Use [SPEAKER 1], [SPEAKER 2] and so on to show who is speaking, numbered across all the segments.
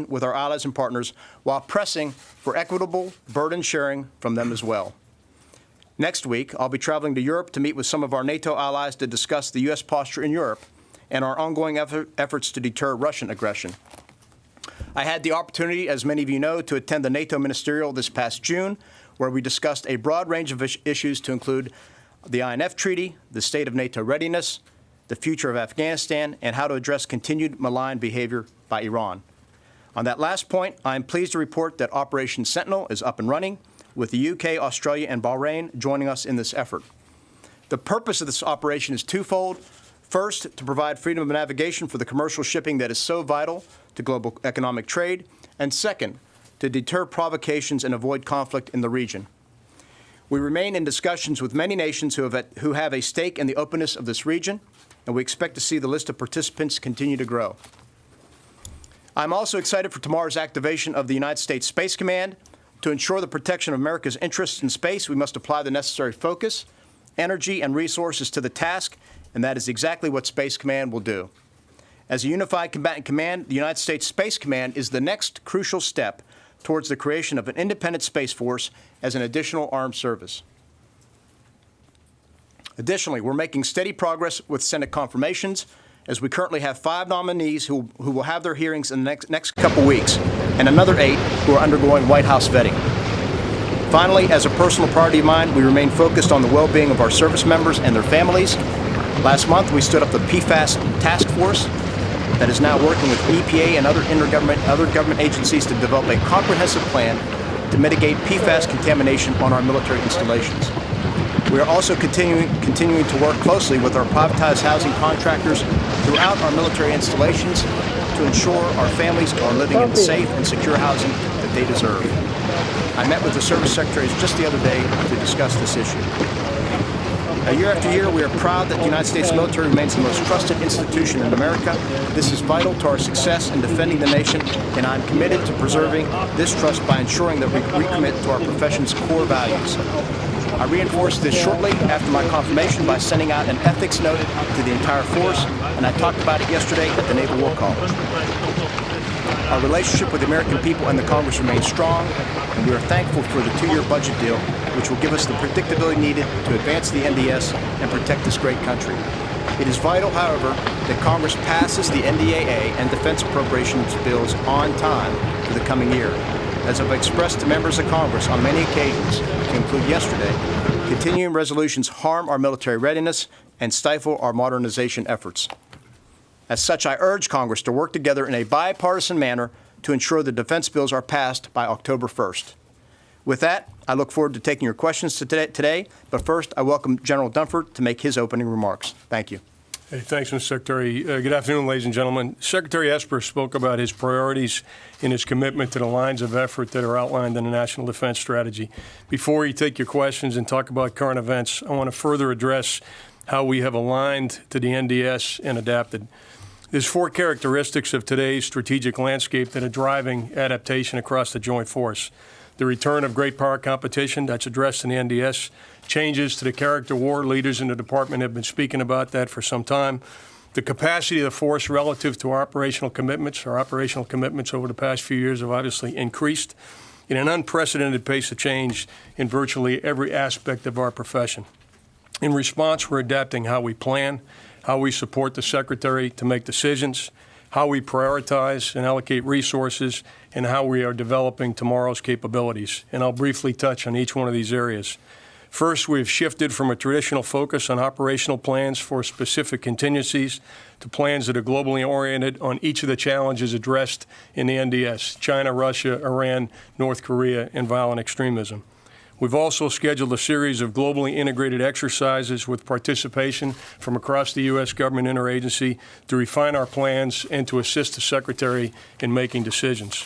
[SPEAKER 1] with our allies and partners while pressing for equitable burden sharing from them as well. Next week, I'll be traveling to Europe to meet with some of our NATO allies to discuss the U.S. posture in Europe and our ongoing efforts to deter Russian aggression. I had the opportunity, as many of you know, to attend the NATO Ministerial this past June, where we discussed a broad range of issues to include the INF Treaty, the state of NATO readiness, the future of Afghanistan, and how to address continued malign behavior by Iran. On that last point, I am pleased to report that Operation Sentinel is up and running, with the UK, Australia, and Bahrain joining us in this effort. The purpose of this operation is twofold. First, to provide freedom of navigation for the commercial shipping that is so vital to global economic trade, and second, to deter provocations and avoid conflict in the region. We remain in discussions with many nations who have a stake in the openness of this region, and we expect to see the list of participants continue to grow. I'm also excited for tomorrow's activation of the United States Space Command. To ensure the protection of America's interests in space, we must apply the necessary focus, energy, and resources to the task, and that is exactly what Space Command will do. As a unified combatant command, the United States Space Command is the next crucial step towards the creation of an independent Space Force as an additional armed service. Additionally, we're making steady progress with Senate confirmations, as we currently have 5 nominees who will have their hearings in the next couple weeks, and another 8 who are undergoing White House vetting. Finally, as a personal priority of mine, we remain focused on the well-being of our service members and their families. Last month, we stood up the PFAS task force that is now working with EPA and other government agencies to develop a comprehensive plan to mitigate PFAS contamination on our military installations. We are also continuing to work closely with our privatized housing contractors throughout our military installations to ensure our families are living in safe and secure housing that they deserve. I met with the service secretaries just the other day to discuss this issue. Year after year, we are proud that the United States military remains the most trusted institution in America. This is vital to our success in defending the nation, and I'm committed to preserving this trust by ensuring that we recommit to our profession's core values. I reinforced this shortly after my confirmation by sending out an ethics note to the entire force, and I talked about it yesterday at the Naval War College. Our relationship with the American people and the Congress remains strong, and we are thankful for the 2-year budget deal, which will give us the predictability needed to advance the NDS and protect this great country. It is vital, however, that Congress passes the NDAA and defense appropriations bills on time for the coming year. As I've expressed to members of Congress on many occasions, to include yesterday, continuing resolutions harm our military readiness and stifle our modernization efforts. As such, I urge Congress to work together in a bipartisan manner to ensure the defense bills are passed by October 1st. With that, I look forward to taking your questions today, but first I welcome General Dunford to make his opening remarks. Thank you.
[SPEAKER 2] Hey, thanks, Mr. Secretary. Good afternoon, ladies and gentlemen. Secretary Esper spoke about his priorities and his commitment to the lines of effort that are outlined in the National Defense Strategy. Before we take your questions and talk about current events, I want to further address how we have aligned to the NDS and adapted. There's 4 characteristics of today's strategic landscape that are driving adaptation across the Joint Force. The return of great power competition, that's addressed in the NDS. Changes to the character war, leaders in the department have been speaking about that for some time. The capacity of the force relative to our operational commitments over the past few years have obviously increased in an unprecedented pace of change in virtually every aspect of our profession. In response, we're adapting how we plan, how we support the Secretary to make decisions, how we prioritize and allocate resources, and how we are developing tomorrow's capabilities. And I'll briefly touch on each one of these areas. First, we've shifted from a traditional focus on operational plans for specific contingencies to plans that are globally oriented on each of the challenges addressed in the NDS: China, Russia, Iran, North Korea, and violent extremism. We've also scheduled a series of globally integrated exercises with participation from across the U.S. government interagency to refine our plans and to assist the Secretary in making decisions.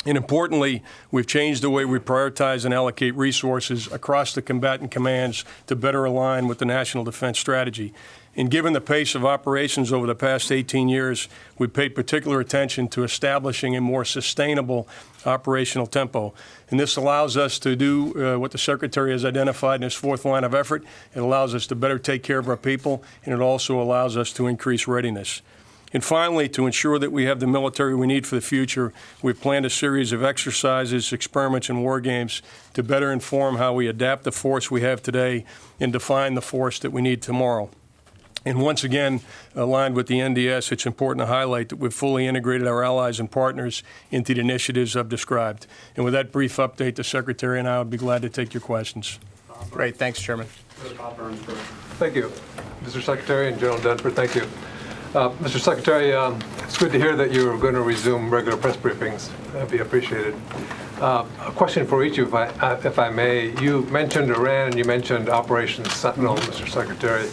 [SPEAKER 2] And importantly, we've changed the way we prioritize and allocate resources across the combatant commands to better align with the National Defense Strategy. And given the pace of operations over the past 18 years, we paid particular attention to establishing a more sustainable operational tempo. And this allows us to do what the Secretary has identified in his 4th line of effort. It allows us to better take care of our people, and it also allows us to increase readiness. And finally, to ensure that we have the military we need for the future, we've planned a series of exercises, experiments, and war games to better inform how we adapt the force we have today and define the force that we need tomorrow. And once again, aligned with the NDS, it's important to highlight that we've fully integrated our allies and partners into the initiatives I've described. And with that brief update, the Secretary and I would be glad to take your questions.
[SPEAKER 1] Great. Thanks, Chairman.
[SPEAKER 3] Thank you, Mr. Secretary and General Dunford. Thank you. Mr. Secretary, it's good to hear that you're going to resume regular press briefings. That'd be appreciated. A question for each of you, if I may. You mentioned Iran and you mentioned Operation Sentinel, Mr. Secretary.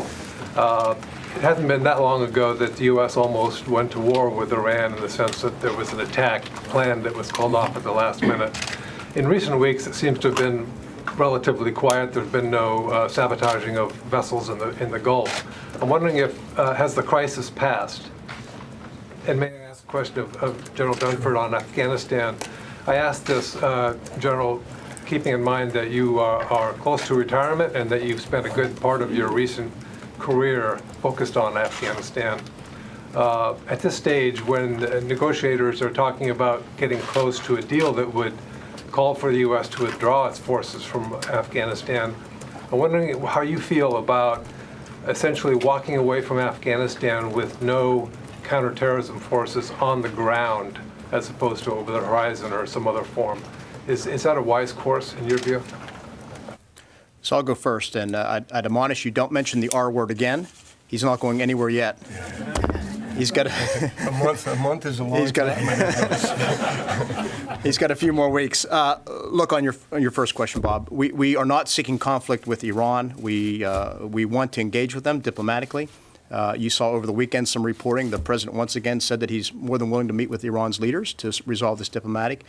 [SPEAKER 3] It hasn't been that long ago that the U.S. almost went to war with Iran in the sense that there was an attack planned that was called off at the last minute. In recent weeks, it seems to have been relatively quiet. There's been no sabotaging of vessels in the Gulf. I'm wondering if, has the crisis passed? And may I ask a question of General Dunford on Afghanistan? I asked this, General, keeping in mind that you are close to retirement and that you've spent a good part of your recent career focused on Afghanistan. At this stage, when negotiators are talking about getting close to a deal that would call for the U.S. to withdraw its forces from Afghanistan, I'm wondering how you feel about essentially walking away from Afghanistan with no counterterrorism forces on the ground as opposed to over the horizon or some other form. Is that a wise course in your view?
[SPEAKER 1] So I'll go first, and I'd admonish you, don't mention the R word again. He's not going anywhere yet. He's got
[SPEAKER 2] A month is a long time.
[SPEAKER 1] He's got a few more weeks. Look, on your first question, Bob, we are not seeking conflict with Iran. We want to engage with them diplomatically. You saw over the weekend some reporting. The president once again said that he's more than willing to meet with Iran's leaders to resolve this diplomatically,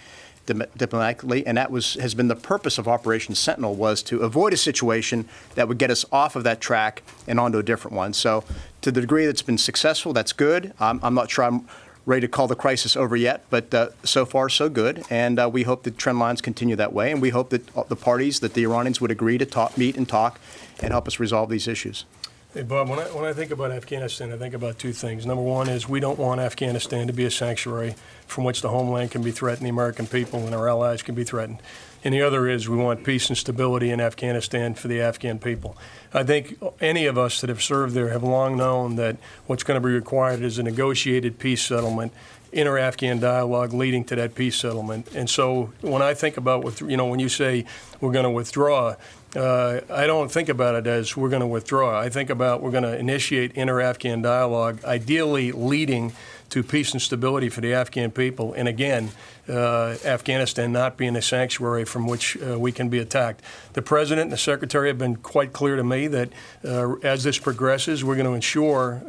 [SPEAKER 1] and that has been the purpose of Operation Sentinel, was to avoid a situation that would get us off of that track and onto a different one. So to the degree that's been successful, that's good. I'm not sure I'm ready to call the crisis over yet, but so far so good, and we hope the trend lines continue that way, and we hope that the parties, that the Iranians would agree to meet and talk and help us resolve these issues.
[SPEAKER 2] Hey, Bob, when I think about Afghanistan, I think about two things. Number one is we don't want Afghanistan to be a sanctuary from which the homeland can be threatened, the American people and our allies can be threatened. And the other is we want peace and stability in Afghanistan for the Afghan people. I think any of us that have served there have long known that what's going to be required is a negotiated peace settlement, inter-Afghan dialogue leading to that peace settlement. And so when I think about, when you say we're going to withdraw, I don't think about it as we're going to withdraw. I think about we're going to initiate inter-Afghan dialogue, ideally leading to peace and stability for the Afghan people. And again, Afghanistan not being a sanctuary from which we can be attacked. The President and the Secretary have been quite clear to me that as this progresses, we're going to ensure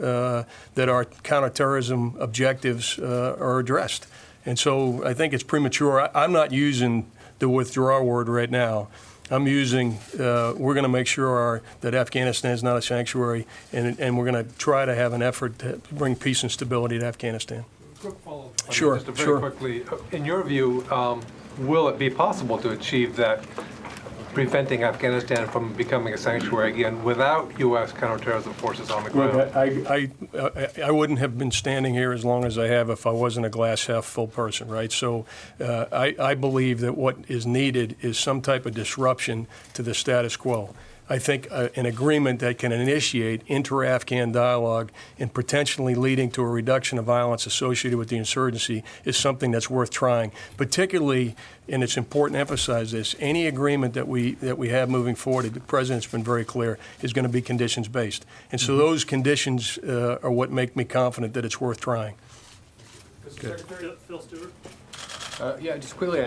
[SPEAKER 2] that our counterterrorism objectives are addressed. And so I think it's premature. I'm not using the withdraw word right now. I'm using, we're going to make sure that Afghanistan is not a sanctuary, and we're going to try to have an effort to bring peace and stability to Afghanistan.
[SPEAKER 3] Quick follow-up.
[SPEAKER 2] Sure,
[SPEAKER 3] just very quickly. In your view, will it be possible to achieve that, preventing Afghanistan from becoming a sanctuary again without U.S. counterterrorism forces on the ground?
[SPEAKER 2] Look, I wouldn't have been standing here as long as I have if I wasn't a glass half full person, right? So I believe that what is needed is some type of disruption to the status quo. I think an agreement that can initiate inter-Afghan dialogue and potentially leading to a reduction of violence associated with the insurgency is something that's worth trying, particularly, and it's important to emphasize this, any agreement that we have moving forward, the President's been very clear, is going to be conditions-based. And so those conditions are what make me confident that it's worth trying.
[SPEAKER 4] Mr. Secretary, Phil Stewart.
[SPEAKER 5] Yeah, just quickly,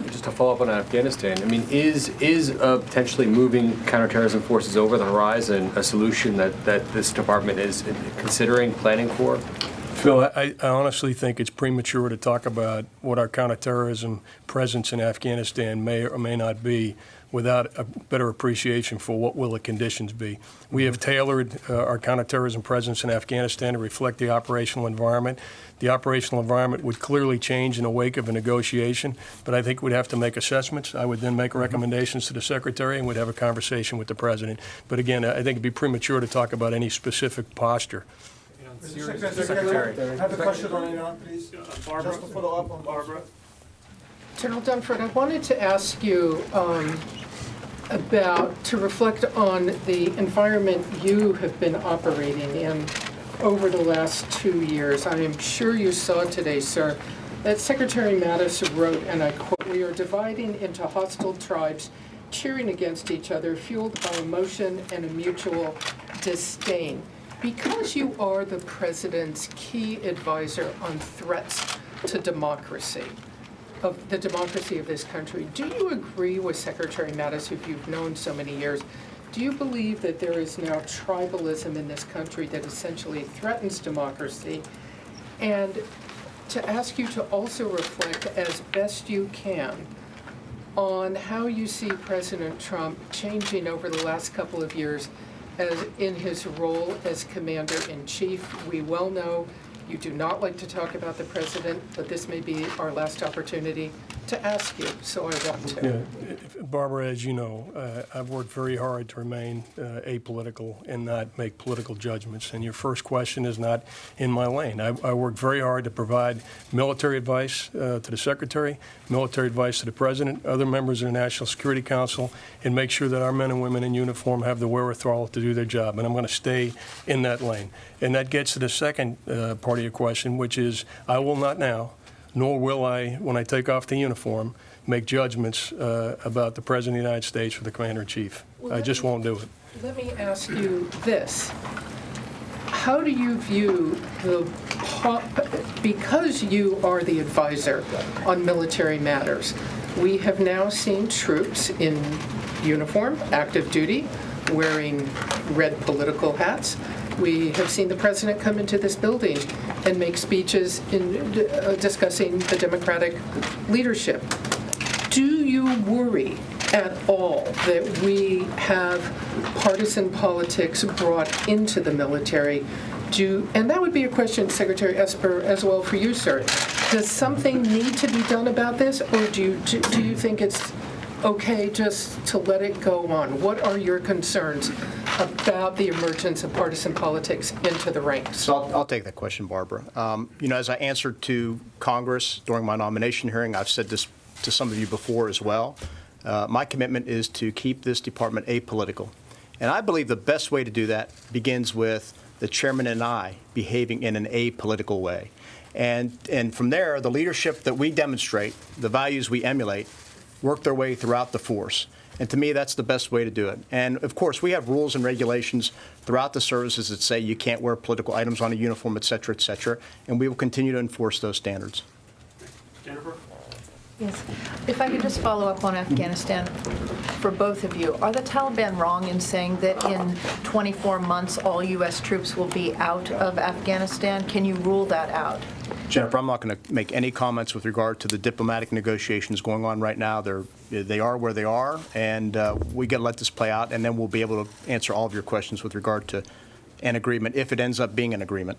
[SPEAKER 5] just to follow up on Afghanistan. I mean, is potentially moving counterterrorism forces over the horizon a solution that this department is considering, planning for?
[SPEAKER 2] Phil, I honestly think it's premature to talk about what our counterterrorism presence in Afghanistan may or may not be without a better appreciation for what will the conditions be. We have tailored our counterterrorism presence in Afghanistan to reflect the operational environment. The operational environment would clearly change in the wake of a negotiation, but I think we'd have to make assessments. I would then make recommendations to the Secretary and we'd have a conversation with the President. But again, I think it'd be premature to talk about any specific posture.
[SPEAKER 3] And
[SPEAKER 6] Secretary, I have a question on Iran, please.
[SPEAKER 4] Barbara.
[SPEAKER 6] Just to follow up on
[SPEAKER 4] Barbara.
[SPEAKER 7] General Dunford, I wanted to ask you to reflect on the environment you have been operating in over the last 2 years. I am sure you saw today, sir, that Secretary Mattis wrote, and I quote, "We are dividing into hostile tribes, cheering against each other, fueled by emotion and a mutual disdain." Because you are the president's key advisor on threats to democracy, of the democracy of this country, do you agree with Secretary Mattis, who you've known so many years? Do you believe that there is now tribalism in this country that essentially threatens democracy? And to ask you to also reflect as best you can on how you see President Trump changing over the last couple of years as in his role as Commander-in-Chief. We well know you do not like to talk about the president, but this may be our last opportunity to ask you, so I want to.
[SPEAKER 2] Yeah, Barbara, as you know, I've worked very hard to remain apolitical and not make political judgments. And your first question is not in my lane. I worked very hard to provide military advice to the Secretary, military advice to the President, other members of the National Security Council, and make sure that our men and women in uniform have the wherewithal to do their job. And I'm going to stay in that lane. And that gets to the second part of your question, which is I will not now, nor will I, when I take off the uniform, make judgments about the President of the United States or the Commander-in-Chief.
[SPEAKER 7] Well,
[SPEAKER 2] I just won't do it.
[SPEAKER 7] Let me ask you this. How do you view because you are the advisor on military matters, we have now seen troops in uniform, active duty, wearing red political hats. We have seen the president come into this building and make speeches in discussing the Democratic leadership. Do you worry at all that we have partisan politics brought into the military? And that would be a question, Secretary Esper, as well for you, sir. Does something need to be done about this, or do you think it's okay just to let it go on? What are your concerns about the emergence of partisan politics into the ranks?
[SPEAKER 1] So I'll take that question, Barbara. As I answered to Congress during my nomination hearing, I've said this to some of you before as well. My commitment is to keep this department apolitical. And I believe the best way to do that begins with the chairman and I behaving in an apolitical way. And from there, the leadership that we demonstrate, the values we emulate, work their way throughout the force. And to me, that's the best way to do it. And of course, we have rules and regulations throughout the services that say you can't wear political items on a uniform, et cetera, and we will continue to enforce those standards.
[SPEAKER 4] Jennifer?
[SPEAKER 8] Yes. If I could just follow up on Afghanistan for both of you. Are the Taliban wrong in saying that in 24 months all U.S. troops will be out of Afghanistan? Can you rule that out?
[SPEAKER 1] Jennifer, I'm not going to make any comments with regard to the diplomatic negotiations going on right now. They are where they are, and we got to let this play out, and then we'll be able to answer all of your questions with regard to an agreement, if it ends up being an agreement.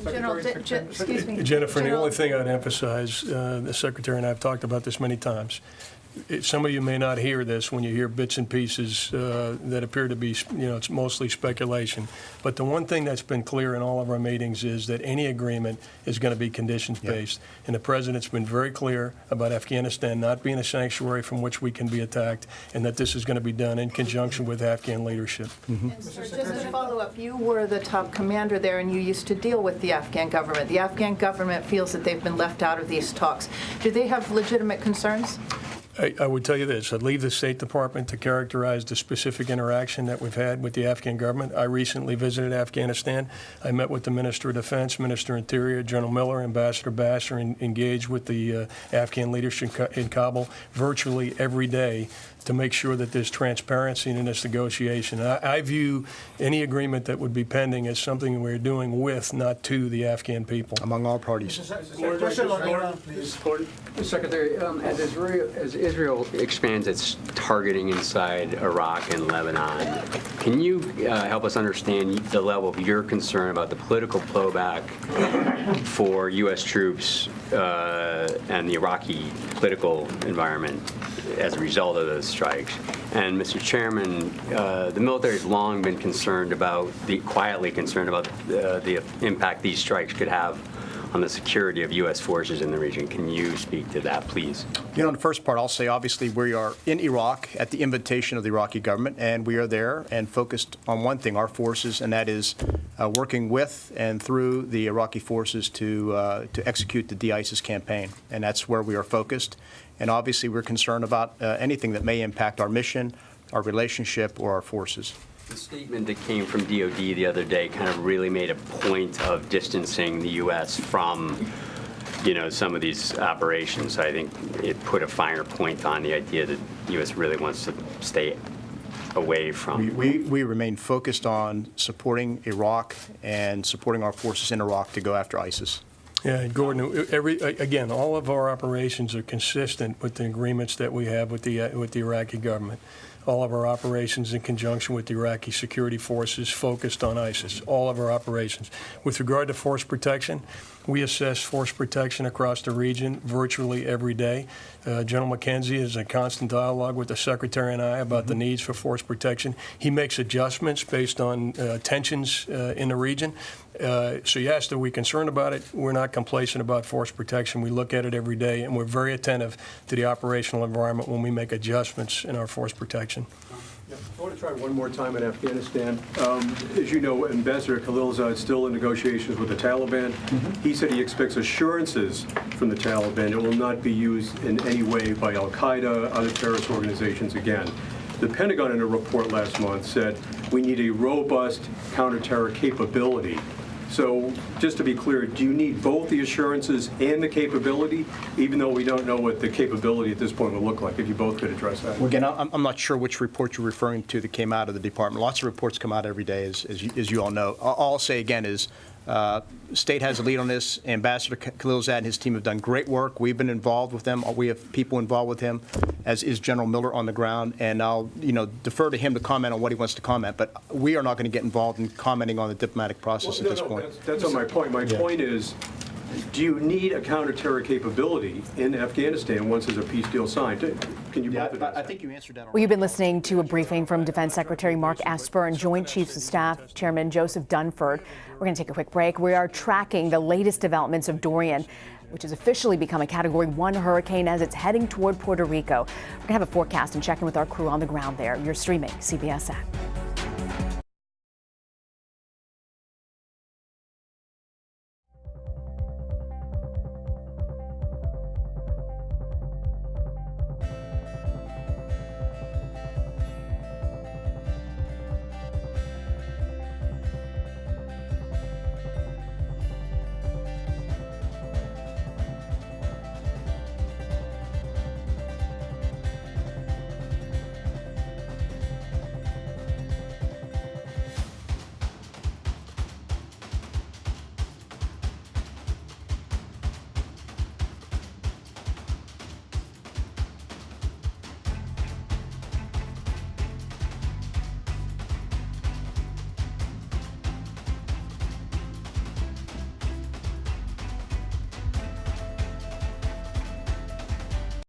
[SPEAKER 8] General, excuse me.
[SPEAKER 2] Jennifer, the
[SPEAKER 8] General-
[SPEAKER 2] only thing I'd emphasize, the Secretary and I have talked about this many times. Some of you may not hear this when you hear bits and pieces that appear to be, it's mostly speculation. But the one thing that's been clear in all of our meetings is that any agreement is going to be conditions-based. Yep. And the President's been very clear about Afghanistan not being a sanctuary from which we can be attacked, and that this is going to be done in conjunction with Afghan leadership.
[SPEAKER 8] Mm-hmm. And sir, just to follow up, you were the top commander there, and you used to deal with the Afghan government. The Afghan government feels that they've been left out of these talks. Do they have legitimate concerns?
[SPEAKER 2] I would tell you this. I'd leave the State Department to characterize the specific interaction that we've had with the Afghan government. I recently visited Afghanistan. I met with the Minister of Defense, Minister of Interior, General Miller, Ambassador Basser, and engaged with the Afghan leadership in Kabul virtually every day to make sure that there's transparency in this negotiation. I view any agreement that would be pending as something we're doing with, not to, the Afghan people.
[SPEAKER 1] Among all parties.
[SPEAKER 6] Question on Iran, please.
[SPEAKER 9] Secretary, as Israel expands its targeting inside Iraq and Lebanon, can you help us understand the level of your concern about the political blowback for U.S. troops and the Iraqi political environment as a result of those strikes? And Mr. Chairman, the military's long been quietly concerned about the impact these strikes could have on the security of U.S. forces in the region. Can you speak to that, please?
[SPEAKER 1] You know, in the first part, I'll say, obviously, we are in Iraq at the invitation of the Iraqi government, and we are there and focused on one thing, our forces, and that is working with and through the Iraqi forces to execute the de-ISIS campaign. And that's where we are focused. And obviously, we're concerned about anything that may impact our mission, our relationship, or our forces.
[SPEAKER 9] The statement that came from DOD the other day kind of really made a point of distancing the U.S. from, some of these operations. I think it put a finer point on the idea that the U.S. really wants to stay away from.
[SPEAKER 1] We remain focused on supporting Iraq and supporting our forces in Iraq to go after ISIS.
[SPEAKER 2] Yeah, Gordon, again, all of our operations are consistent with the agreements that we have with the Iraqi government. All of our operations in conjunction with the Iraqi security forces focused on ISIS, all of our operations. With regard to force protection, we assess force protection across the region virtually every day. General McKenzie is in constant dialogue with the Secretary and I about the needs for force protection. He makes adjustments based on tensions in the region. So you asked, are we concerned about it? We're not complacent about force protection. We look at it every day, and we're very attentive to the operational environment when we make adjustments in our force protection.
[SPEAKER 10] I want to try one more time in Afghanistan. As you know, Ambassador Khalilzad is still in negotiations with the Taliban. He said he expects assurances from the Taliban it will not be used in any way by al-Qaeda, other terrorist organizations again. The Pentagon, in a report last month, said we need a robust counterterror capability. So just to be clear, do you need both the assurances and the capability, even though we don't know what the capability at this point will look like, if you both could address that?
[SPEAKER 1] Well, again, I'm not sure which report you're referring to that came out of the department. Lots of reports come out every day, as you all know. All I'll say again is State has a lead on this. Ambassador Khalilzad and his team have done great work. We've been involved with them. We have people involved with him, as is General Miller on the ground. And I'll defer to him to comment on what he wants to comment. But we are not going to get involved in commenting on the diplomatic process at this point.
[SPEAKER 10] That's not my point. My point is, do you need a counterterror capability in Afghanistan once there's a peace deal signed? Can you both address that?
[SPEAKER 1] I think you answered that already.
[SPEAKER 11] Well, you've been listening to a briefing from Defense Secretary Mark Esper and Joint Chiefs of Staff Chairman Joseph Dunford. We're going to take a quick break. We are tracking the latest developments of Dorian, which has officially become a Category 1 hurricane as it's heading toward Puerto Rico. We're going to have a forecast and check in with our crew on the ground there. You're streaming CBSN.